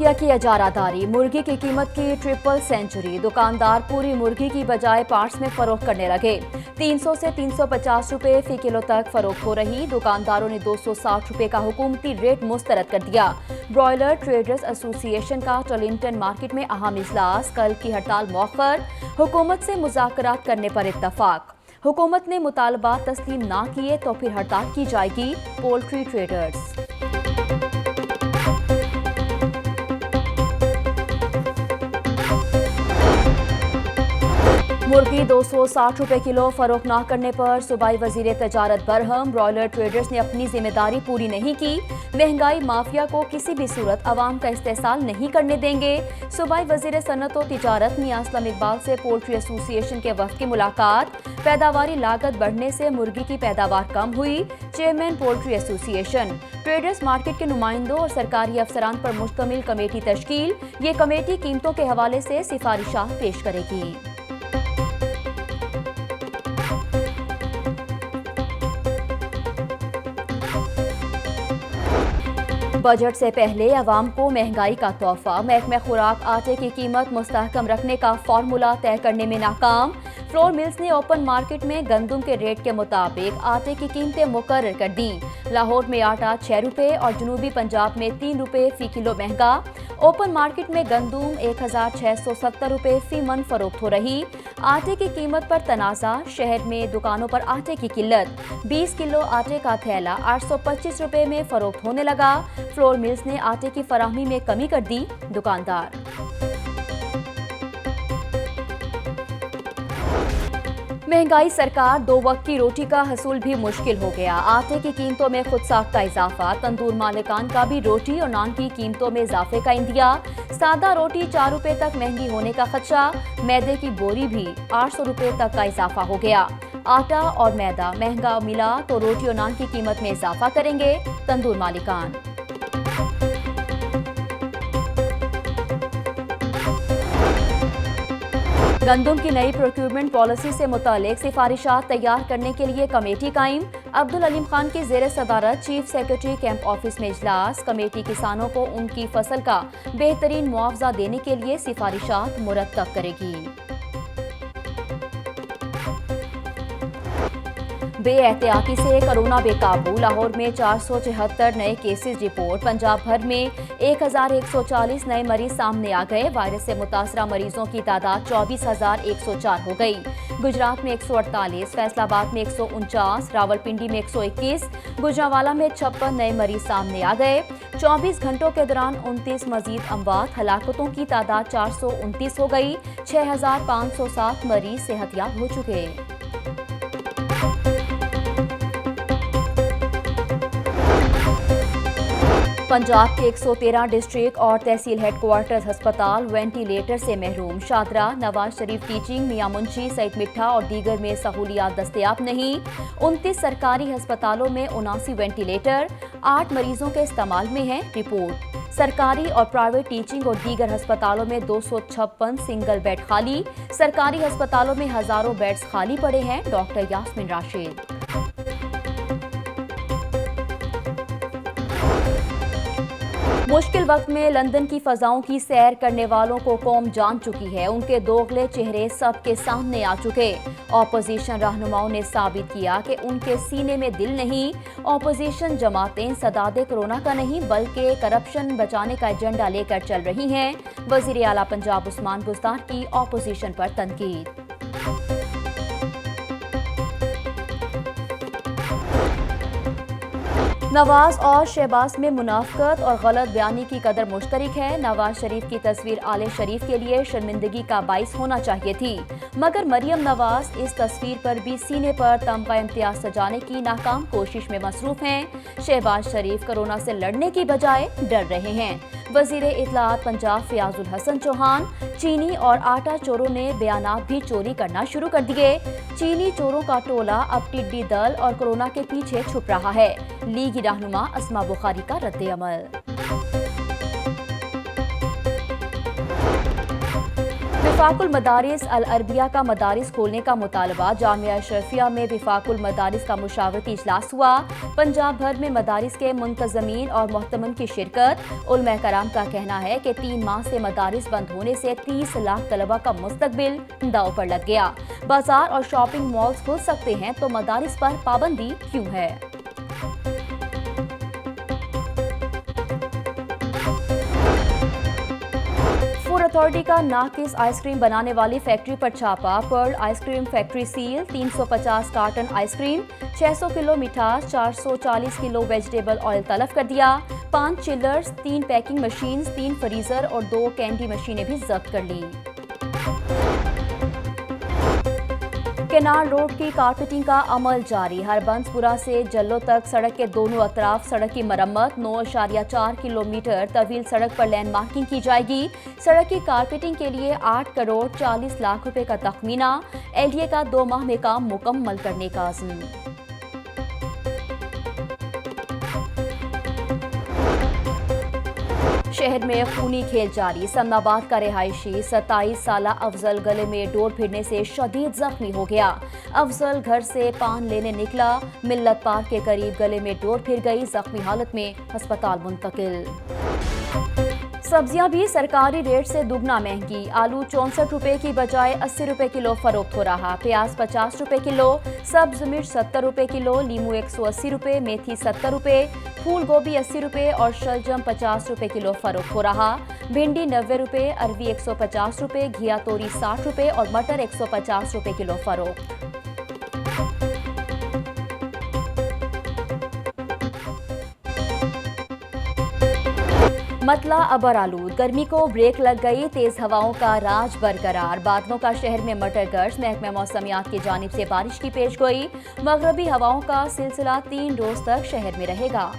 या किया जारादारी, मुर्गी की कीमत की ट्रिपल सेंचुरी, दुकानदार पूरी मुर्गी की बजाय पार्ट्स में फरोख्त करने लगे। 300 से 350 रुपए फी किलो तक फरोख्त हो रही, दुकानदारों ने 260 रुपए का हुकूमती रेट मुस्तरद कर दिया। ब्रॉयलर ट्रेडर्स एसोसिएशन का टर्लिंगटन मार्केट में अहम इजलास, कल की हड़ताल मौखर, हुकूमत से मुज़ाकरात करने पर इत्तफाक। हुकूमत ने मुतालबात तस्लीम ना किए तो फिर हड़ताल की जाएगी। Poultry traders. मुर्गी 260 रुपए किलो फरोख्त न करने पर सूबाई वजीर तजारत बरहम, ब्रॉयलर ट्रेडर्स ने अपनी जिम्मेदारी पूरी नहीं की, महंगाई माफिया को किसी भी सूरत अवाम का इस्तेसाल नहीं करने देंगे। सूबाई वजीर सनत और तिजारत मियां असलम इकबाल से पोल्ट्री एसोसिएशन के वफ्द की मुलाकात, पैदावारी लागत बढ़ने से मुर्गी की पैदावार कम हुई, chairman poultry association. Traders market के नुमाइंदों और सरकारी अफसरान पर मुश्तमिल कमेटी तश्कील, ये कमेटी कीमतों के हवाले से सिफारिशात पेश करेगी। बजट से पहले अवाम को महंगाई का तोहफा, महकमा खुराक आटे की कीमत मुस्तहकम रखने का फार्मूला तय करने में नाकाम। फ्लोर मिल्स ने ओपन मार्केट में गंदम के रेट के मुताबिक आटे की कीमतें मुकर्रर कर दी। लाहौर में आटा 6 रुपए और जनूबी पंजाब में 3 रुपए फी किलो महंगा। ओपन मार्केट में गंदम 1670 रुपए फी मन फरोख्त हो रही। आटे की कीमत पर तनाज़ा, शहर में दुकानों पर आटे की किल्लत, 20 किलो आटे का थैला 825 रुपए में फरोख्त होने लगा। फ्लोर मिल्स ने आटे की फराहमी में कमी कर दी, दुकानदार। महंगाई सरकार, दो वक्त की रोटी का हसूल भी मुश्किल हो गया। आटे की कीमतों में खुद साख्ता इजाफा, तंदूर मालिकान का भी रोटी और नान की कीमतों में इजाफे का इंदिया। सादा रोटी 4 रुपए तक महंगी होने का खदशा, मैदे की बोरी भी 800 रुपए तक का इजाफा हो गया। आटा और मैदा महंगा मिला तो रोटी और नान की कीमत में इजाफा करेंगे तंदूर मालिकान। गंदम की नई प्रोक्यूरमेंट पॉलिसी से मुतालिक सिफारिशात तैयार करने के लिए कमेटी कायम। अब्दुल अलीम खान की ज़ेर सदारत चीफ सेक्रेटरी कैंप ऑफिस में इजलास, कमेटी किसानों को उनकी फसल का बेहतरीन मुआवजा देने के लिए सिफारिशात मुरतब करेगी। बेएहतियाती से कोरोना बेकाबू, लाहौर में 474 नए केसेस रिपोर्ट, पंजाब भर में 1140 नए मरीज सामने आ गए। वायरस से मुतासरा मरीजों की तादाद 24,104 हो गई। गुजरात में 148, फैसलाबाद में 149, रावलपिंडी में 121, गुजरांवाला में 56 नए मरीज सामने आ गए। 24 घंटों के दौरान 29 मजीद अमवात, हलाकतों की तादाद 429 हो गई। 6,507 मरीज सेहतयाब हो चुके। पंजाब के 113 डिस्ट्रिक्ट और तहसील हेडक्वार्टर्स अस्पताल वेंटिलेटर से महरूम। शादरा, नवाज शरीफ टीचिंग, मियां मुंशी, सईद मिठा और दीगर में सहूलियात दस्तयाब नहीं। 29 सरकारी अस्पतालों में 79 वेंटिलेटर, 8 मरीजों के इस्तेमाल में है रिपोर्ट। सरकारी और प्राइवेट टीचिंग और दीगर अस्पतालों में 256 सिंगल बेड खाली। सरकारी अस्पतालों में हजारों बेड्स खाली पड़े हैं। डॉक्टर यास्मीन राशिद। मुश्किल वक्त में लंदन की फजाओं की सैर करने वालों को कौम जान चुकी है। उनके दोगले चेहरे सबके सामने आ चुके। ऑपोजिशन रहनुमाओं ने साबित किया कि उनके सीने में दिल नहीं। ऑपोजिशन जमातें सदादे कोरोना का नहीं बल्कि करप्शन बचाने का एजेंडा लेकर चल रही हैं। वजीर आला पंजाब उस्मान बुज़दार की ऑपोजिशन पर तनकीद। नवाज और शहबाज में मुनाफकत और गलत बयानी की कदर मुश्तरक है। नवाज शरीफ की तस्वीर आले शरीफ के लिए शर्मिंदगी का बाइस होना चाहिए थी, मगर मरियम नवाज इस तस्वीर पर भी सीने पर तमगा इम्तियाज सजाने की नाकाम कोशिश में मसरूफ हैं। शहबाज शरीफ कोरोना से लड़ने की बजाय डर रहे हैं। वजीर इत्तलाआत पंजाब फयाजुल हसन चौहान, चीनी और आटा चोरों ने बयानात भी चोरी करना शुरू कर दिए। चीनी चोरों का टोला अब टिड्डी दल और कोरोना के पीछे छुप रहा है। लीगी रहनुमा अस्मा बुखारी का रद्द-ए-अमल। विफाकुल मदारिस अल अरबिया का मदारिस खोलने का मुतालबा। जामिया अशरफिया में विफाकुल मदारिस का मुशावरती इजलास हुआ। पंजाब भर में मदारिस के मुंतजमीन और मोहतमन की शिरकत। उलमा कराम का कहना है कि 3 माह से मदारिस बंद होने से 30 लाख तलबा का मुस्तकबिल दांव पर लग गया। बाजार और शॉपिंग मॉल्स खुल सकते हैं तो मदारिस पर पाबंदी क्यों है? फूड अथॉरिटी का नाकिस आइसक्रीम बनाने वाली फैक्ट्री पर छापा। Pearl ice cream factory seal. 350 carton ice cream, 600 kilo मिठास, 440 किलो वेजिटेबल ऑयल तलब कर दिया। 5 चिलर्स, 3 पैकिंग मशीन्स, 3 फ्रीजर और 2 कैंडी मशीनें भी जब्त कर ली। केनाल रोड की कारपेटिंग का अमल जारी। हरबंसपुरा से जल्लो तक सड़क के दोनों अतराफ सड़क की मरम्मत। 9.4 किलोमीटर तवील सड़क पर लैंड मार्किंग की जाएगी। सड़क की कारपेटिंग के लिए 8 करोड़ 40 लाख रुपए का तखमीना। LDA का 2 माह में काम मुकम्मल करने का अज़्म। शहर में खूनी खेल जारी। समनाबाद का रिहायशी 27 साला अफजल गले में डोर भिड़ने से शदीद जख्मी हो गया। अफजल घर से पान लेने निकला, मिल्लत पार्क के करीब गले में डोर फिर गई, जख्मी हालत में अस्पताल मुंतकिल। सब्जियां भी सरकारी रेट से दुगना महंगी। आलू 64 रुपए की बजाय 80 रुपए किलो फरोख्त हो रहा। प्याज 50 रुपए किलो, सब्ज मिर्च 70 रुपए किलो, लीमू 180 रुपए, मेथी 70 रुपए, फूल गोभी 80 रुपए और शलजम 50 रुपए किलो फरोख्त हो रहा। भिंडी 90 रुपए, अरवी 150 रुपए, घिया तोरी 60 रुपए और मटर 150 रुपए किलो फरोख्त। मतला अबर आलूद, गर्मी को ब्रेक लग गई। तेज हवाओं का राज बरकरार। बादलों का शहर में मटर गर्ज। महकमा मौसमियात की जानिब से बारिश की पेशगोई। मगरबी हवाओं का सिलसिला 3 रोज तक शहर में रहेगा।